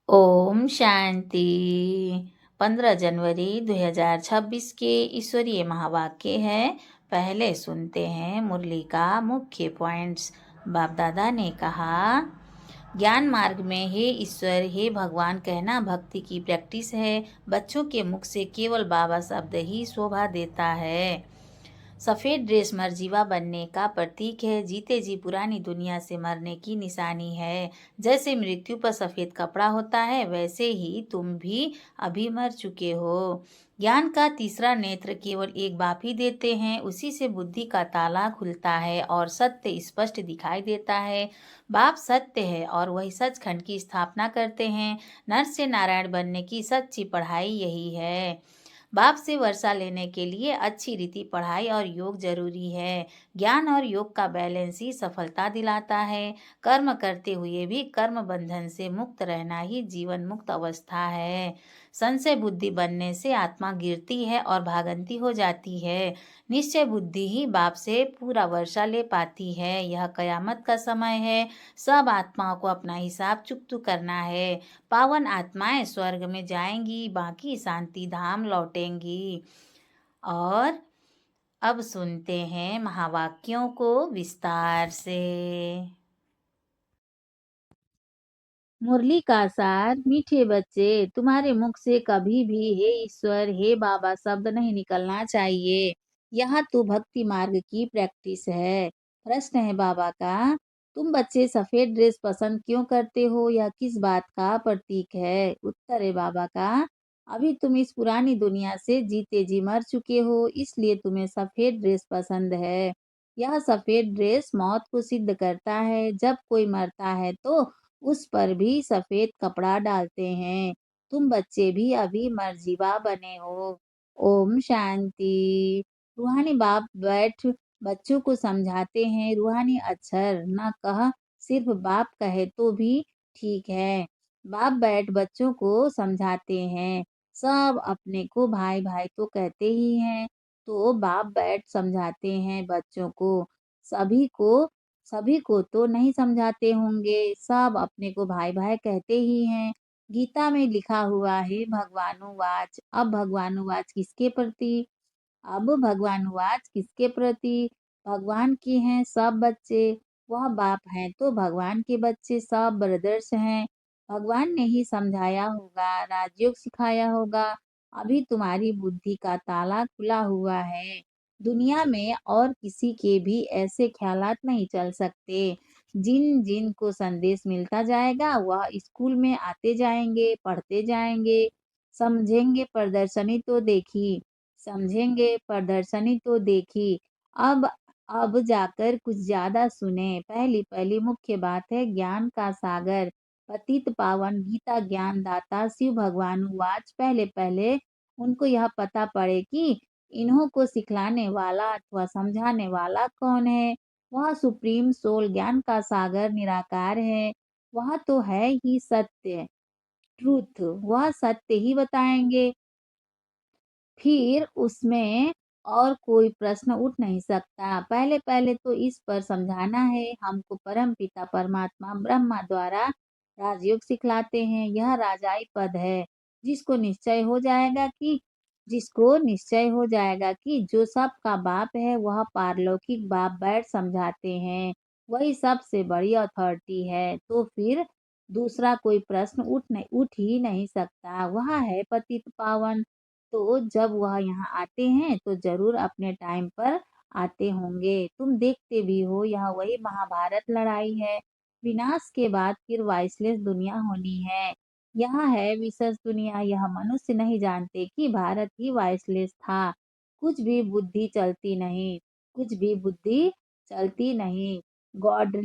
ओम शांति। 15 जनवरी 2026 के ईश्वरीय महावाक्य है। पहले सुनते हैं मुरली का मुख्य पॉइंट्स। बाप दादा ने कहा, ज्ञान मार्ग में हे ईश्वर, हे भगवान कहना भक्ति की प्रैक्टिस है। बच्चों के मुख से केवल बाबा शब्द ही शोभा देता है। सफ़ेद ड्रेस मर्जीवा बनने का प्रतीक है। जीते जी पुरानी दुनिया से मरने की निशानी है। जैसे मृत्यु पर सफ़ेद कपड़ा होता है, वैसे ही तुम भी अभी मर चुके हो। ज्ञान का तीसरा नेत्र केवल एक बाप ही देते हैं। उसी से बुद्धि का ताला खुलता है और सत्य स्पष्ट दिखाई देता है। बाप सत्य है और वही सचखंड की स्थापना करते हैं। नर से नारायण बनने की सच्ची पढ़ाई यही है। बाप से वर्षा लेने के लिए अच्छी रीति पढ़ाई और योग जरूरी है। ज्ञान और योग का बैलेंस ही सफलता दिलाता है। कर्म करते हुए भी कर्म बंधन से मुक्त रहना ही जीवन मुक्त अवस्था है। संशय बुद्धि बनने से आत्मा गिरती है और भागंती हो जाती है। निश्चय बुद्धि ही बाप से पूरा वर्षा ले पाती है। यह कयामत का समय है। सब आत्माओं को अपना हिसाब चुकता करना है। पावन आत्माएं स्वर्ग में जाएंगी, बाकी शांति धाम लौटेंगी। और अब सुनते हैं महावाक्यों को विस्तार से। मुरली का सार। मीठे बच्चे, तुम्हारे मुख से कभी भी हे ईश्वर, हे बाबा शब्द नहीं निकलना चाहिए। यह तो भक्ति मार्ग की प्रैक्टिस है। प्रश्न है बाबा का, तुम बच्चे सफेद ड्रेस पसंद क्यों करते हो? यह किस बात का प्रतीक है? उत्तर है बाबा का, अभी तुम इस पुरानी दुनिया से जीते जी मर चुके हो, इसलिए तुम्हें सफेद ड्रेस पसंद है। यह सफेद ड्रेस मौत को सिद्ध करता है। जब कोई मरता है तो उस पर भी सफेद कपड़ा डालते हैं। तुम बच्चे भी अभी मर्जीवा बने हो। ओम शांति। रूहानी बाप बैठ बच्चों को समझाते हैं। रूहानी अक्षर न कह, सिर्फ बाप कहे तो भी ठीक है। बाप बैठ बच्चों को समझाते हैं। सब अपने को भाई भाई तो कहते ही हैं, तो बाप बैठ समझाते हैं बच्चों को। सभी को सभी को तो नहीं समझाते होंगे, सब अपने को भाई भाई कहते ही हैं। गीता में लिखा हुआ है भगवानुवाच। अब भगवानुवाच किसके प्रति? अब भगवानुवाच किसके प्रति? भगवान की हैं सब बच्चे। वह बाप हैं तो भगवान के बच्चे सब ब्रदर्स हैं। भगवान ने ही समझाया होगा, राजयोग सिखाया होगा। अभी तुम्हारी बुद्धि का ताला खुला हुआ है। दुनिया में और किसी के भी ऐसे ख्यालात नहीं चल सकते। जिन जिन को संदेश मिलता जाएगा वह स्कूल में आते जाएंगे, पढ़ते जाएंगे। समझेंगे प्रदर्शनी तो देखी, समझेंगे प्रदर्शनी तो देखी। अब जाकर कुछ ज्यादा सुने। पहली पहली मुख्य बात है ज्ञान का सागर, पतित पावन गीता ज्ञान दाता शिव भगवान वाच। पहले पहले उनको यह पता पड़े कि इन्हों को सिखलाने वाला अथवा समझाने वाला कौन है। वह सुप्रीम सोल ज्ञान का सागर निराकार है। वह तो है ही सत्य, ट्रूथ। वह सत्य ही बताएंगे, फिर उसमें और कोई प्रश्न उठ नहीं सकता। पहले पहले तो इस पर समझाना है। हमको परम पिता परमात्मा ब्रह्मा द्वारा राजयोग सिखलाते हैं। यह राजाई पद है। जिसको निश्चय हो जाएगा कि जिसको निश्चय हो जाएगा कि जो सबका बाप है वह पारलौकिक बाप बैठ समझाते हैं, वही सबसे बड़ी अथॉरिटी है, तो फिर दूसरा कोई प्रश्न उठ ही नहीं सकता। वह है पतित पावन। तो जब वह यहाँ आते हैं तो जरूर अपने टाइम पर आते होंगे। तुम देखते भी हो, यह वही महाभारत लड़ाई है। विनाश के बाद फिर वाइसलेस दुनिया होनी है। यह है विशेष दुनिया। यह मनुष्य नहीं जानते कि भारत ही वाइसलेस था। कुछ भी बुद्धि चलती नहीं, कुछ भी बुद्धि चलती नहीं। गॉड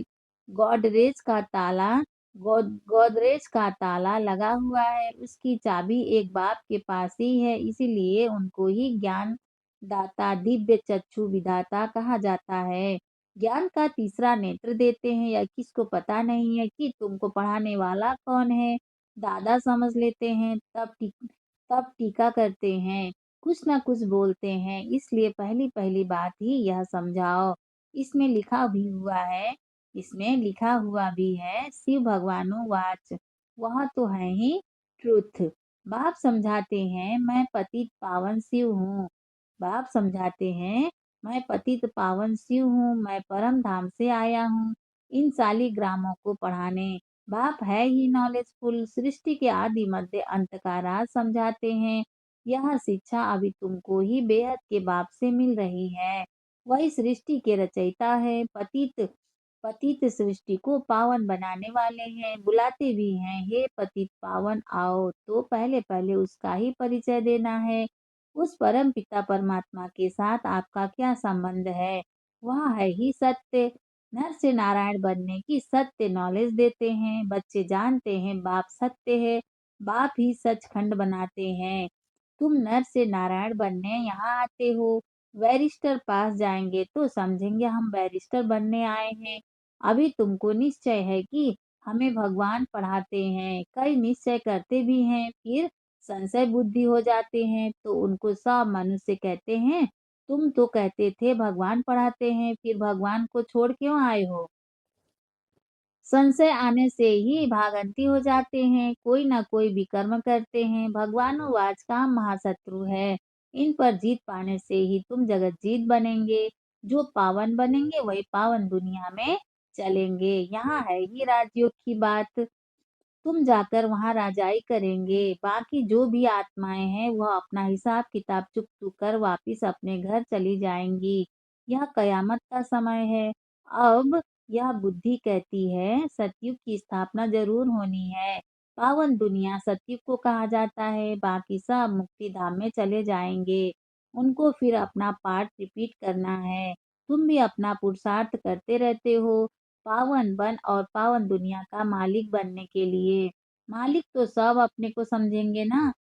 गॉडरेज का ताला गोदरेज का ताला लगा हुआ है। उसकी चाबी एक बाप के पास ही है, इसीलिए उनको ही ज्ञान दाता दिव्य चक्षु विधाता कहा जाता है। ज्ञान का तीसरा नेत्र देते हैं। या किसको पता नहीं है कि तुमको पढ़ाने वाला कौन है। दादा समझ लेते हैं, तब टीका करते हैं, कुछ ना कुछ बोलते हैं। इसलिए पहली पहली बात ही यह समझाओ। इसमें लिखा भी हुआ है, इसमें लिखा हुआ भी है शिव भगवानु वाच। वह तो है ही ट्रुथ। बाप समझाते हैं मैं पतित पावन शिव हूँ। बाप समझाते हैं मैं पतित पावन शिव हूँ, मैं परम धाम से आया हूँ इन शालिग्रामों को पढ़ाने। बाप है ही नॉलेजफुल, सृष्टि के आदि मध्य अंत का राज समझाते हैं। यह शिक्षा अभी तुमको ही बेहद के बाप से मिल रही है। वही सृष्टि के रचयिता है, पतित पतित सृष्टि को पावन बनाने वाले हैं, बुलाते भी हैं हे पतित पावन आओ, तो पहले पहले उसका ही परिचय देना है। उस परम पिता परमात्मा के साथ आपका क्या संबंध है? वह है ही सत्य। नर से नारायण बनने की सत्य नॉलेज देते हैं। बच्चे जानते हैं बाप सत्य है, बाप ही सचखंड बनाते हैं। तुम नर से नारायण बनने यहाँ आते हो, बैरिस्टर पास जाएंगे तो समझेंगे हम बैरिस्टर बनने आए हैं। अभी तुमको निश्चय है कि हमें भगवान पढ़ाते हैं, कई निश्चय करते भी हैं, फिर संशय बुद्धि हो जाते हैं तो उनको सब मनुष्य कहते हैं तुम तो कहते थे भगवान पढ़ाते हैं, फिर भगवान को छोड़ क्यों आए हो? संशय आने से ही भागंती हो जाते हैं, कोई ना कोई विकर्म करते हैं। भगवानुवाच काम महाशत्रु है। इन पर जीत पाने से ही तुम जगत जीत बनेंगे। जो पावन बनेंगे वही पावन दुनिया में चलेंगे। यहाँ है ही राजयोग की बात। तुम जाकर वहां राजाई करेंगे। बाकी जो भी आत्माएं हैं वह अपना हिसाब किताब चुक कर वापिस अपने घर चली जाएंगी। यह कयामत का समय है। अब यह बुद्धि कहती है सतयुग की स्थापना जरूर होनी है। पावन दुनिया सतयुग को कहा जाता है। बाकी सब मुक्ति धाम में चले जाएंगे। उनको फिर अपना पाठ रिपीट करना है। तुम भी अपना पुरुषार्थ करते रहते हो पावन वन और पावन दुनिया का मालिक बनने के लिए। मालिक तो सब अपने को समझेंगे ना,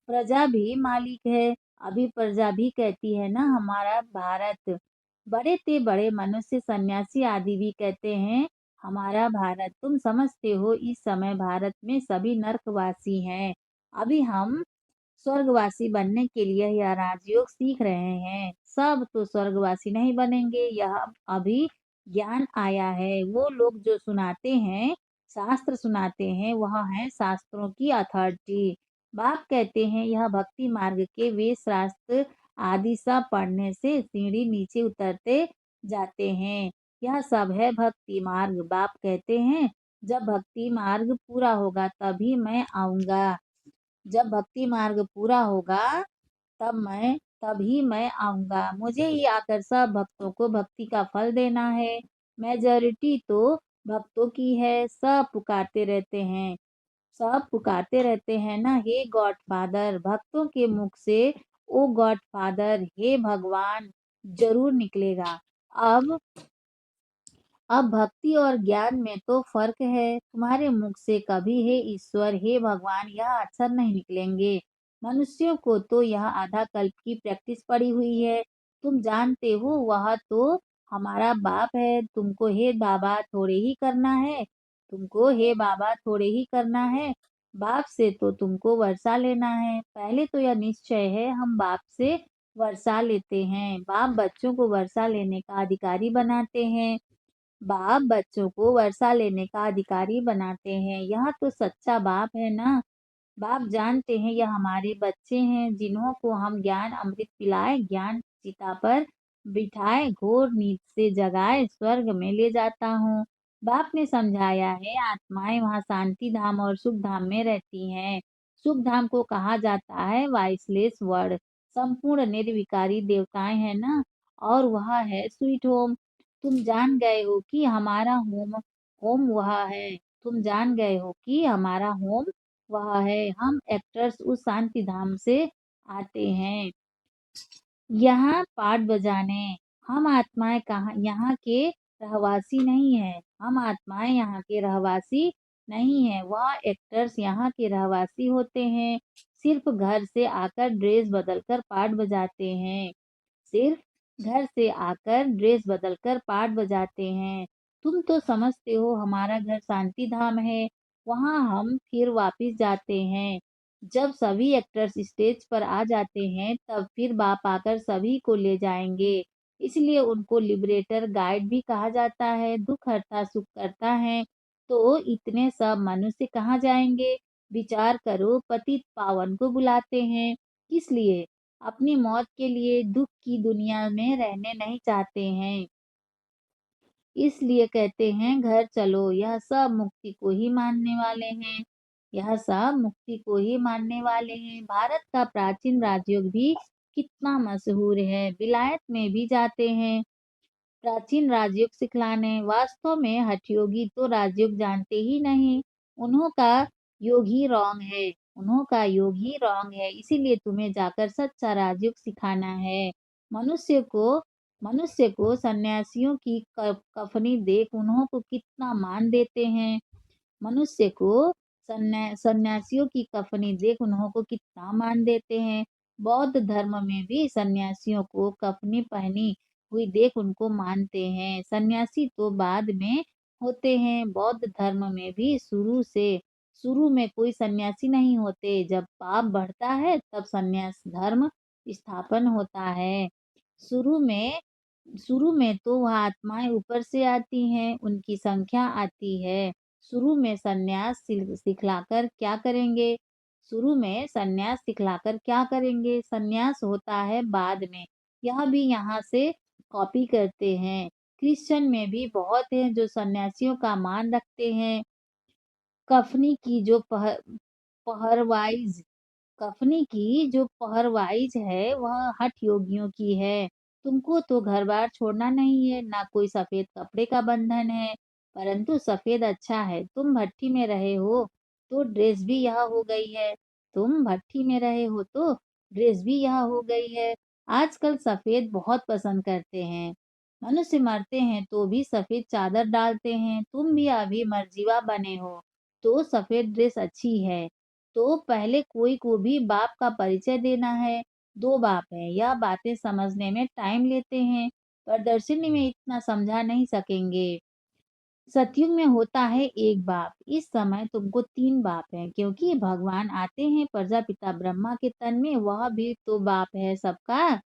प्रजा भी मालिक है। अभी प्रजा भी कहती है ना हमारा भारत। बड़े ते बड़े मनुष्य सन्यासी आदि भी कहते हैं हमारा भारत। तुम समझते हो इस समय भारत में सभी नर्कवासी हैं। अभी हम स्वर्गवासी बनने के लिए यह राजयोग सीख रहे हैं। सब तो स्वर्गवासी नहीं बनेंगे, यह अभी ज्ञान आया है। वो लोग जो सुनाते हैं, शास्त्र सुनाते हैं, वह है शास्त्रों की अथॉरिटी। बाप कहते हैं यह भक्ति मार्ग के वेद शास्त्र आदि सब पढ़ने से सीढ़ी नीचे उतरते जाते हैं। यह सब है भक्ति मार्ग। बाप कहते हैं जब भक्ति मार्ग पूरा होगा तभी मैं आऊंगा। जब भक्ति मार्ग पूरा होगा तभी मैं आऊंगा। मुझे ही आकर सब भक्तों को भक्ति का फल देना है। मेजॉरिटी तो भक्तों की है। सब पुकारते रहते हैं ना हे गॉड फादर। भक्तों के मुख से ओ गॉड फादर, हे भगवान जरूर निकलेगा। अब अब भक्ति और ज्ञान में तो फर्क है। तुम्हारे मुख से कभी हे ईश्वर हे भगवान यह अक्षर नहीं निकलेंगे। मनुष्यों को तो यह आधा कल्प की प्रैक्टिस पड़ी हुई है। तुम जानते हो वह तो हमारा बाप है। तुमको हे बाबा थोड़े ही करना है। तुमको हे बाबा थोड़े ही करना है। बाप से तो तुमको वर्षा लेना है। पहले तो यह निश्चय है हम बाप से वर्षा लेते हैं। बाप बच्चों को वर्षा लेने का अधिकारी बनाते हैं। बाप बच्चों को वर्षा लेने का अधिकारी बनाते हैं। यह तो सच्चा बाप है ना। बाप जानते हैं यह हमारे बच्चे हैं जिन्हों को हम ज्ञान अमृत पिलाए, ज्ञान चिता पर बिठाए, घोर नींद से जगाए स्वर्ग में ले जाता हूँ। बाप ने समझाया है आत्माएं वहाँ शांति धाम और सुख धाम में रहती हैं। सुख धाम को कहा जाता है वाइसलेस वर्ड। संपूर्ण निर्विकारी देवताएं हैं ना, और वह है स्वीट होम। तुम जान गए हो कि हमारा होम होम वह है। तुम जान गए हो कि हमारा होम वह है। हम एक्टर्स उस शांति धाम से आते हैं यहाँ पाठ बजाने। हम आत्माएं कहाँ यहाँ के रहवासी नहीं है। हम आत्माएं यहाँ के रहवासी नहीं है। वह एक्टर्स यहाँ के रहवासी होते हैं। सिर्फ घर से आकर ड्रेस बदलकर पाठ बजाते हैं। सिर्फ घर से आकर ड्रेस बदलकर पाठ बजाते हैं। तुम तो समझते हो हमारा घर शांति धाम है। वहां हम फिर वापिस जाते हैं। जब सभी एक्टर्स स्टेज पर आ जाते हैं तब फिर बाप आकर सभी को ले जाएंगे। इसलिए उनको लिबरेटर गाइड भी कहा जाता है। दुख हरता सुख करता है तो इतने सब मनुष्य कहाँ जाएंगे? विचार करो, पतित पावन को बुलाते हैं किस लिए? अपनी मौत के लिए। दुख की दुनिया में रहने नहीं चाहते हैं, इसलिए कहते हैं घर चलो। यह सब मुक्ति को ही मानने वाले हैं, यह सब मुक्ति को ही मानने वाले हैं। भारत का प्राचीन राजयोग भी कितना मशहूर है, विलायत में भी जाते हैं प्राचीन राजयोग सिखलाने। वास्तव में हठयोगी तो राजयोग जानते ही नहीं, उन्हों का योग ही रॉन्ग है, उन्हों का योग ही रॉन्ग है। इसीलिए तुम्हें जाकर सच्चा राजयोग सिखाना है। मनुष्य को मनुष्य को सन्यासियों की कफनी देख उन्हों को कितना मान देते हैं। मनुष्य को सन्यासियों की कफनी देख उन्हों को कितना मान देते हैं। बौद्ध धर्म में भी सन्यासियों को कफनी पहनी हुई देख उनको मानते हैं। सन्यासी तो बाद में होते हैं। बौद्ध धर्म में भी शुरू में कोई सन्यासी नहीं होते, जब पाप बढ़ता है तब सन्यास धर्म स्थापन होता है। शुरू में शुरू में तो वह आत्माएं ऊपर से आती हैं, उनकी संख्या आती है। शुरू में सिखलाकर क्या करेंगे? शुरू में सन्यास सिखलाकर क्या करेंगे? सन्यास होता है बाद में। यह भी यहाँ से कॉपी करते हैं। क्रिश्चियन में भी बहुत हैं जो सन्यासियों का मान रखते हैं। कफनी की जो पहरवाइज कफनी की जो पहरवाइज है वह हठ योगियों की है। तुमको तो घर बार छोड़ना नहीं है, ना कोई सफेद कपड़े का बंधन है, परंतु सफेद अच्छा है। तुम भट्टी में रहे हो तो ड्रेस भी यह हो गई है, तुम भट्टी में रहे हो तो ड्रेस भी यह हो गई है। आजकल सफेद बहुत पसंद करते हैं। मनुष्य मरते हैं तो भी सफेद चादर डालते हैं। तुम भी अभी मर्जीवा बने हो तो सफेद ड्रेस अच्छी है। तो पहले कोई को भी बाप का परिचय देना है। दो बाप है, यह बातें समझने में टाइम लेते हैं, प्रदर्शनी में इतना समझा नहीं सकेंगे। सतयुग में होता है एक बाप, इस समय तुमको तीन बाप हैं, क्योंकि भगवान आते हैं प्रजापिता ब्रह्मा के तन में, वह भी तो बाप है सबका।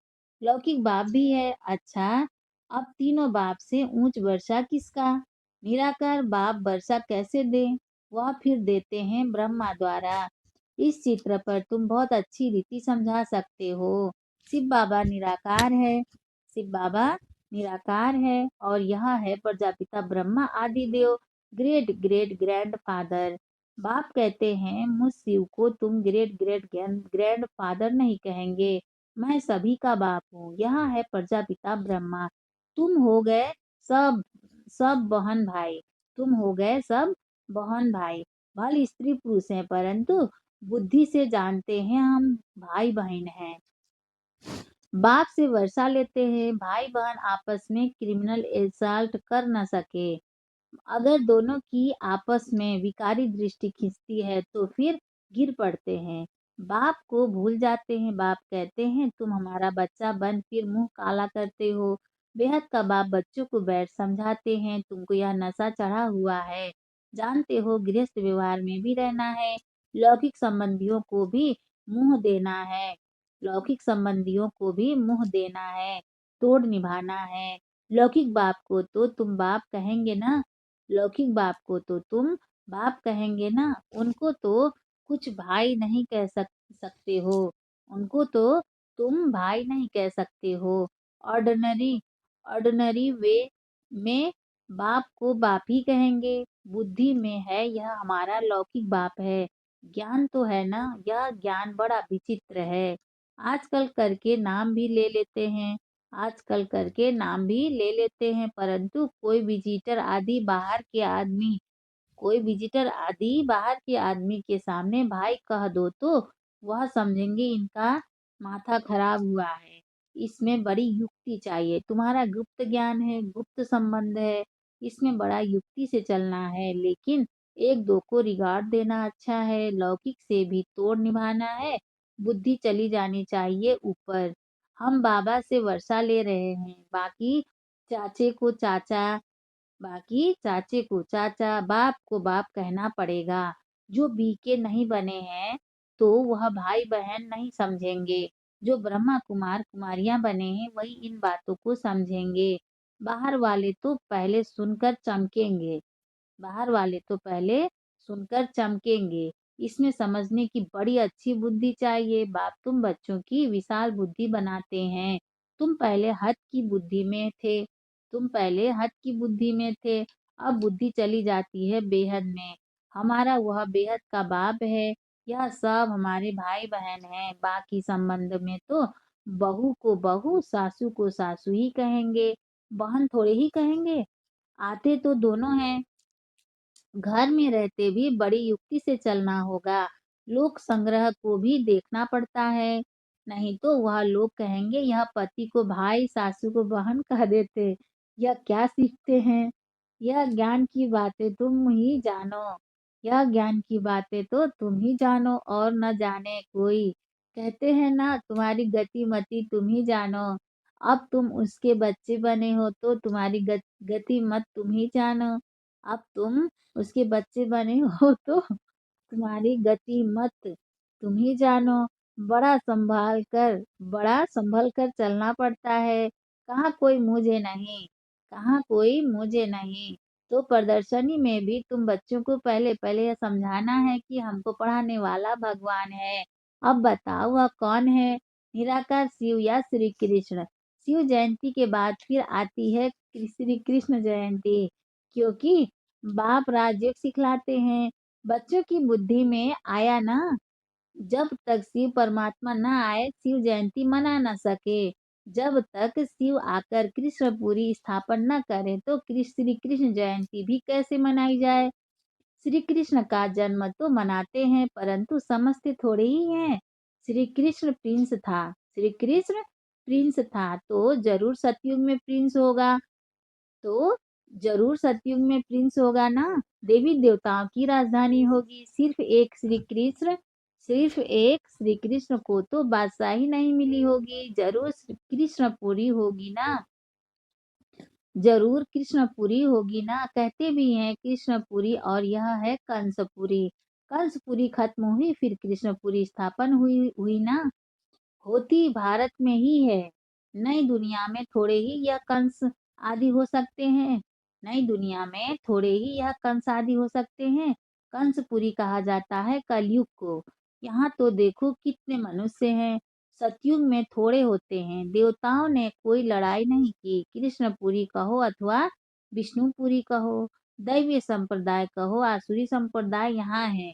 लौकिक बाप भी है। अच्छा, अब तीनों बाप से ऊंच वर्षा किसका? निराकार बाप वर्षा कैसे दे? वह फिर देते हैं ब्रह्मा द्वारा। इस चित्र पर तुम बहुत अच्छी रीति समझा सकते हो। शिव बाबा निराकार है, शिव बाबा निराकार है, और यह है प्रजापिता ब्रह्मा आदि देव, ग्रेट ग्रेट ग्रैंड फादर। बाप कहते हैं मुझ शिव को तुम ग्रेट ग्रेट ग्रैंड फादर नहीं कहेंगे, मैं सभी का बाप हूँ। यह है प्रजापिता ब्रह्मा। तुम हो गए सब सब बहन भाई, तुम हो गए सब बहन भाई। भले स्त्री पुरुष हैं, परंतु बुद्धि से जानते हैं हम भाई बहन हैं। बाप से वर्षा लेते हैं, भाई बहन आपस में क्रिमिनल एसाल्ट कर न सके। अगर दोनों की आपस में विकारी दृष्टि खिंचती है तो फिर गिर पड़ते हैं, बाप को भूल जाते हैं। बाप कहते हैं तुम हमारा बच्चा बन फिर मुंह काला करते हो। बेहद का बाप बच्चों को बैठ समझाते हैं, तुमको यह नशा चढ़ा हुआ है, जानते हो गृहस्थ व्यवहार में भी रहना है, लौकिक संबंधियों को भी मुंह देना है, लौकिक संबंधियों को भी मुंह देना है, तोड़ निभाना है। लौकिक बाप को तो तुम बाप कहेंगे ना, लौकिक बाप को तो तुम बाप कहेंगे ना, उनको तो कुछ भाई नहीं कह सकते हो, उनको तो तुम भाई नहीं कह सकते हो। ऑर्डिनरी ऑर्डिनरी वे में बाप को बाप ही कहेंगे, बुद्धि में है यह हमारा लौकिक बाप है। ज्ञान तो है ना, यह ज्ञान बड़ा विचित्र है। आजकल करके नाम भी ले लेते हैं, आजकल करके नाम भी ले लेते हैं, परंतु कोई विजिटर आदि बाहर के आदमी के सामने भाई कह दो तो वह समझेंगे इनका माथा खराब हुआ है। इसमें बड़ी युक्ति चाहिए। तुम्हारा गुप्त ज्ञान है, गुप्त संबंध है, इसमें बड़ा युक्ति से चलना है। लेकिन एक दो को रिगार्ड देना अच्छा है, लौकिक से भी तोड़ निभाना है, बुद्धि चली जानी चाहिए ऊपर। हम बाबा से वर्षा ले रहे हैं, चाचे को चाचा चाचे को चाचा, बाप को बाप कहना पड़ेगा। जो बीके नहीं बने हैं तो वह भाई बहन नहीं समझेंगे, जो ब्रह्मा कुमार कुमारियां बने हैं वही इन बातों को समझेंगे। बाहर वाले तो पहले सुनकर चमकेंगे, बाहर वाले तो पहले सुनकर चमकेंगे। इसमें समझने की बड़ी अच्छी बुद्धि चाहिए। बाप तुम बच्चों की विशाल बुद्धि बनाते हैं। तुम पहले हद की बुद्धि में थे। तुम पहले हद की बुद्धि में थे। अब बुद्धि चली जाती है बेहद में। हमारा वह बेहद का बाप है। यह सब हमारे भाई बहन हैं। बाकी संबंध में तो बहू को बहू, सासू को सासू ही कहेंगे, बहन थोड़े ही कहेंगे। आते तो दोनों हैं। घर में रहते भी बड़ी युक्ति से चलना होगा। लोक संग्रह को भी देखना पड़ता है। नहीं तो वह लोग कहेंगे यह पति को भाई, सासू को बहन कह देते। यह क्या सीखते हैं? यह ज्ञान की बातें तुम ही जानो। यह ज्ञान की बातें तो तुम ही जानो और न जाने कोई। कहते हैं ना, तुम्हारी गति मति तुम ही जानो। अब तुम उसके बच्चे बने हो तो तुम्हारी गति मत तुम ही जानो। अब तुम उसके बच्चे बने हो तो तुम्हारी गति मत तुम ही जानो। बड़ा संभल कर चलना पड़ता है। कहाँ कोई मुझे नहीं, कहाँ कोई मुझे नहीं। तो प्रदर्शनी में भी तुम बच्चों को पहले पहले यह समझाना है कि हमको पढ़ाने वाला भगवान है। अब बताओ वह कौन है? निराकार शिव या श्री कृष्ण? शिव जयंती के बाद फिर आती है श्री कृष्ण जयंती, क्योंकि बाप राजयोग सिखलाते हैं। बच्चों की बुद्धि में आया ना, जब तक शिव परमात्मा न आए शिव जयंती मना न सके। जब तक शिव आकर कृष्णपुरी स्थापन न करे तो श्री कृष्ण जयंती भी कैसे मनाई जाए? श्री कृष्ण का जन्म तो मनाते हैं परंतु समझते थोड़े ही हैं। श्री कृष्ण प्रिंस था। श्री कृष्ण प्रिंस था तो जरूर सतयुग में प्रिंस होगा। तो जरूर सतयुग में प्रिंस होगा ना। देवी देवताओं की राजधानी होगी। सिर्फ एक श्री कृष्ण को तो बादशाही नहीं मिली होगी। जरूर श्री कृष्णपुरी होगी ना। जरूर कृष्णपुरी होगी ना। कहते भी हैं कृष्णपुरी और यह है कंसपुरी। कंसपुरी खत्म हुई फिर कृष्णपुरी स्थापन हुई हुई ना। होती भारत में ही है। नई दुनिया में थोड़े ही यह कंस आदि हो सकते हैं। नई दुनिया में थोड़े ही यह कंस आदि हो सकते हैं। कंसपुरी कहा जाता है कलयुग को। यहाँ तो देखो कितने मनुष्य हैं। सतयुग में थोड़े होते हैं। देवताओं ने कोई लड़ाई नहीं की। कृष्णपुरी कहो अथवा विष्णुपुरी कहो, दैवीय संप्रदाय कहो, आसुरी संप्रदाय यहाँ है।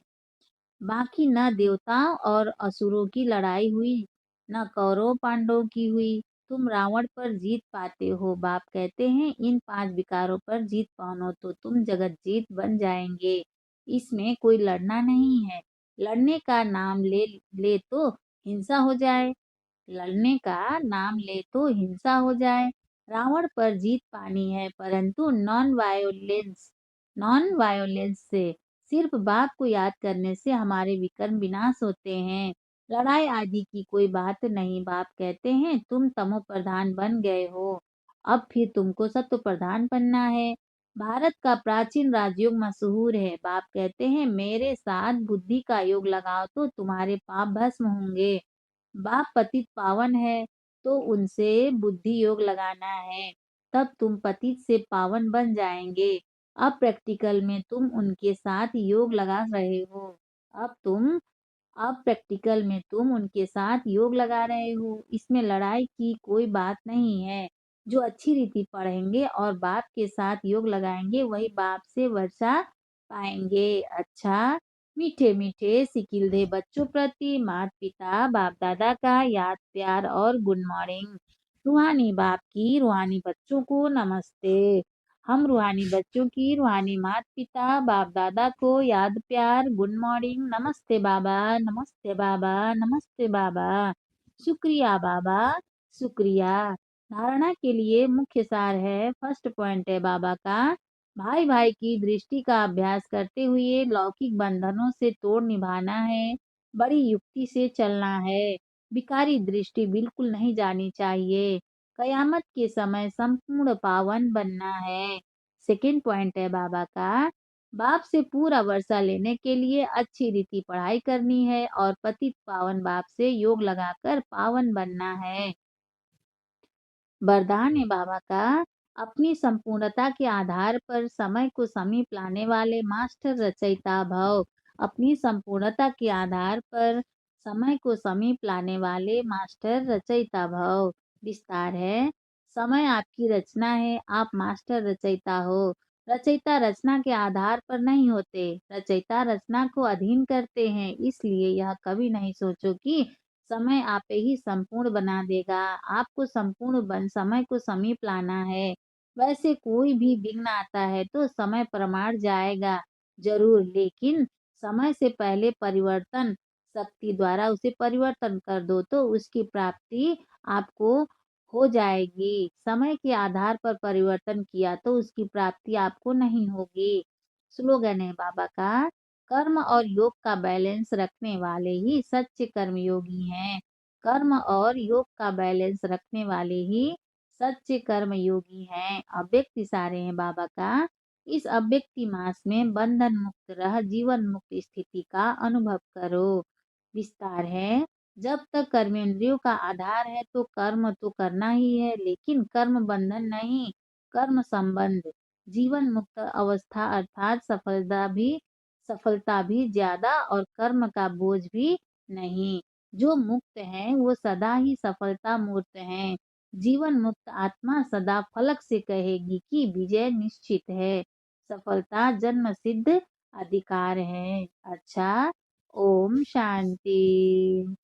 बाकी न देवताओं और असुरों की लड़ाई हुई, न कौरव पांडवों की हुई। तुम रावण पर जीत पाते हो। बाप कहते हैं इन 5 विकारों पर जीत पाओ तो तुम जगत जीत बन जाएंगे। इसमें कोई लड़ना नहीं है। लड़ने का नाम ले तो हिंसा हो जाए। लड़ने का नाम ले तो हिंसा हो जाए। रावण पर जीत पानी है परंतु नॉन वायोलेंस से। सिर्फ बाप को याद करने से हमारे विकर्म विनाश होते हैं। लड़ाई आदि की कोई बात नहीं। बाप कहते हैं तुम तमो प्रधान बन गए हो, अब फिर तुमको सत्व प्रधान बनना है। भारत का प्राचीन राजयोग मशहूर है। बाप कहते हैं मेरे साथ बुद्धि का योग लगाओ तो तुम्हारे पाप भस्म होंगे। बाप पतित पावन है तो उनसे बुद्धि योग लगाना है, तब तुम पतित से पावन बन जाएंगे। अब प्रैक्टिकल में तुम उनके साथ योग लगा रहे हो। अब तुम अब प्रैक्टिकल में तुम उनके साथ योग लगा रहे हो। इसमें लड़ाई की कोई बात नहीं है। जो अच्छी रीति पढ़ेंगे और बाप के साथ योग लगाएंगे वही बाप से वर्षा पाएंगे। अच्छा, मीठे मीठे सिकिलधे बच्चों प्रति माता पिता बाप दादा का याद प्यार और गुड मॉर्निंग। रूहानी बाप की रूहानी बच्चों को नमस्ते। हम रूहानी बच्चों की रूहानी माता पिता बाप दादा को याद प्यार गुड मॉर्निंग। नमस्ते बाबा, नमस्ते बाबा, नमस्ते बाबा। शुक्रिया बाबा, शुक्रिया। धारणा के लिए मुख्य सार है। फर्स्ट पॉइंट है बाबा का, भाई भाई की दृष्टि का अभ्यास करते हुए लौकिक बंधनों से तोड़ निभाना है। बड़ी युक्ति से चलना है। विकारी दृष्टि बिल्कुल नहीं जानी चाहिए। कयामत के समय संपूर्ण पावन बनना है। सेकंड पॉइंट है बाबा का, बाप से पूरा वर्षा लेने के लिए अच्छी रीति पढ़ाई करनी है और पतित पावन बाप से योग लगाकर पावन बनना है। वरदान है बाबा का, अपनी संपूर्णता के आधार पर समय को समीप लाने वाले मास्टर रचयिता भव। अपनी संपूर्णता के आधार पर समय को समीप लाने वाले मास्टर रचयिता भव। विस्तार है, समय आपकी रचना है, आप मास्टर रचयिता हो। रचयिता रचना के आधार पर नहीं होते, रचयिता रचना को अधीन करते हैं। इसलिए यह कभी नहीं सोचो कि समय आपे ही संपूर्ण बना देगा। आपको समय को समीप लाना है। वैसे कोई भी विघ्न आता है तो समय प्रमाण जाएगा जरूर, लेकिन समय से पहले परिवर्तन शक्ति द्वारा उसे परिवर्तन कर दो तो उसकी प्राप्ति आपको हो जाएगी। समय के आधार पर परिवर्तन किया तो उसकी प्राप्ति आपको नहीं होगी। स्लोगन है बाबा का, कर्म और योग का बैलेंस रखने वाले ही सच्चे कर्मयोगी हैं। कर्म और योग का बैलेंस रखने वाले ही सच्चे कर्म योगी हैं। अव्यक्त इशारे हैं बाबा का। इस अव्यक्ति मास में बंधन मुक्त रह जीवन मुक्त स्थिति का अनुभव करो। विस्तार है, जब तक कर्मेंद्रियों का आधार है तो कर्म तो करना ही है, लेकिन कर्म बंधन नहीं, कर्म संबंध। जीवन मुक्त अवस्था अर्थात सफलता भी ज्यादा और कर्म का बोझ भी नहीं। जो मुक्त हैं वो सदा ही सफलता मूर्त हैं। जीवन मुक्त आत्मा सदा फलक से कहेगी कि विजय निश्चित है, सफलता जन्म सिद्ध अधिकार है। अच्छा, ओम शांति।